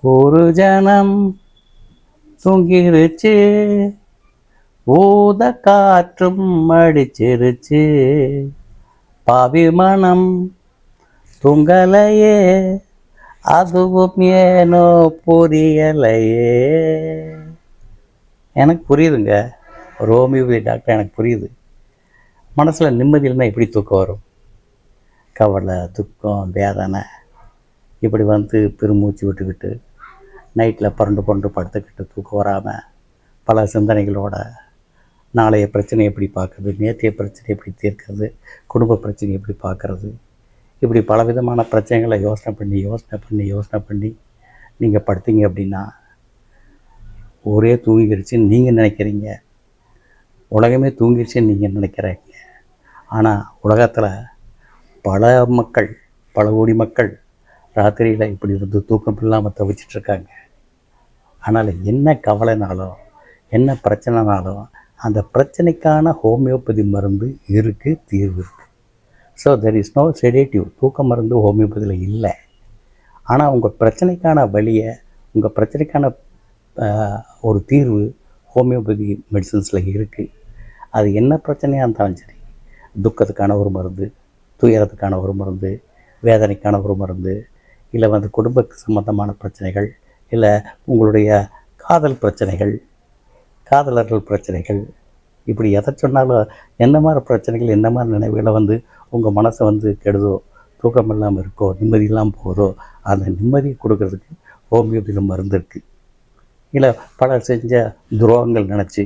ஒரு ஜனம் தூங்கிருச்சு, ஊத காற்றும் அடிச்சிருச்சு, பாவி மனம் தூங்கலையே, அதுவும் ஏனோ புரியலையே. எனக்கு புரியுதுங்க, ரோமியோபதி டாக்டர், எனக்கு புரியுது. மனசில் நிம்மதி இல்லைன்னா எப்படி தூக்கம் வரும்? கவலை, துக்கம், வேதனை இப்படி வந்து பெருமூச்சு விட்டுக்கிட்டு நைட்டில் புரண்டு படுத்துக்கிட்டு தூக்கம் வராமல் பல சிந்தனைகளோட நாளைய பிரச்சனை எப்படி பார்க்குறது, நேற்றைய பிரச்சனை எப்படி தீர்க்கிறது, குடும்ப பிரச்சனை எப்படி பார்க்குறது, இப்படி பலவிதமான பிரச்சனைகளை யோசனை பண்ணி நீங்கள் படுத்தீங்க அப்படின்னா ஒரே தூங்கிடுச்சின்னு நீங்கள் நினைக்கிறீங்க, உலகமே தூங்கிடுச்சின்னு நீங்கள் நினைக்கிறீங்க. ஆனால் உலகத்தில் பல கோடி மக்கள் ராத்திரியில் இப்படி வந்து தூக்கம் இல்லாமல் தவிச்சிட்ருக்காங்க. ஆனால் என்ன கவலைனாலும் என்ன பிரச்சனைனாலும் அந்த பிரச்சனைக்கான ஹோமியோபதி மருந்து இருக்குது, தீர்வு இருக்குது. So there is no sedative. தூக்க மருந்து ஹோமியோபதியில் இல்லை. ஆனால் உங்கள் பிரச்சனைக்கான வழியை, உங்கள் பிரச்சனைக்கான ஒரு தீர்வு ஹோமியோபதி மெடிசன்ஸில் இருக்குது. அது என்ன பிரச்சனையாக இருந்தாலும் சரி, துக்கத்துக்கான ஒரு மருந்து, துயரத்துக்கான ஒரு மருந்து, வேதனைக்கான ஒரு மருந்து, இல்லை வந்து குடும்ப சம்பந்தமான பிரச்சனைகள், இல்லை உங்களுடைய காதல் பிரச்சனைகள், காதலர்கள் பிரச்சனைகள், இப்படி எதை சொன்னாலும் எந்த மாதிரி பிரச்சனைகள், எந்த மாதிரி நினைவுகளை வந்து உங்கள் மனசை வந்து கெடுதோ, தூக்கம் இல்லாமல் இருக்கோ, நிம்மதி இல்லாமல் போதோ, அந்த நிம்மதியை கொடுக்கறதுக்கு ஹோமியோபதியில் மருந்து இருக்குது. இல்லை பலர் செஞ்ச துரோகங்கள் நினச்சி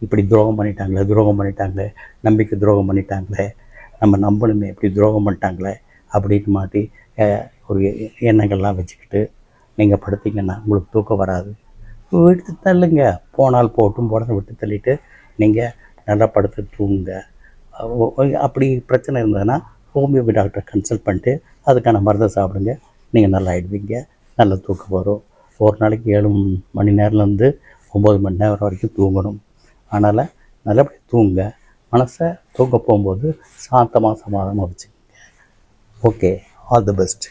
இப்படி துரோகம் பண்ணிட்டாங்களே, நம்பிக்கை துரோகம் பண்ணிட்டாங்களே, நம்ம நம்பணுமே இப்படி துரோகம் பண்ணிட்டாங்களே அப்படின்னு மாட்டி ஒரு எண்ணங்கள்லாம் வச்சுக்கிட்டு நீங்கள் படுத்திங்கன்னா உங்களுக்கு தூக்கம் வராது. விட்டு தள்ளுங்க, போனால் போட்டும், போட விட்டு தள்ளிட்டு நீங்கள் நல்லா படுத்து தூங்குங்க. அப்படி பிரச்சனை இருந்ததுன்னா ஹோமியோபதி டாக்டரை கன்சல்ட் பண்ணிட்டு அதுக்கான மருந்தை சாப்பிடுங்க. நீங்கள் நல்லா ஆகிடுவீங்க, நல்ல தூக்கம் வரும். ஒரு நாளைக்கு 7 மணி நேரம்லேருந்து 9 மணி நேரம் வரைக்கும் தூங்கணும். அதனால் நல்லபடியாக தூங்குங்க. மனசை தூங்க போகும்போது சாந்தமாக சமாதானமாக வச்சுக்கோங்க. Okay, all the best.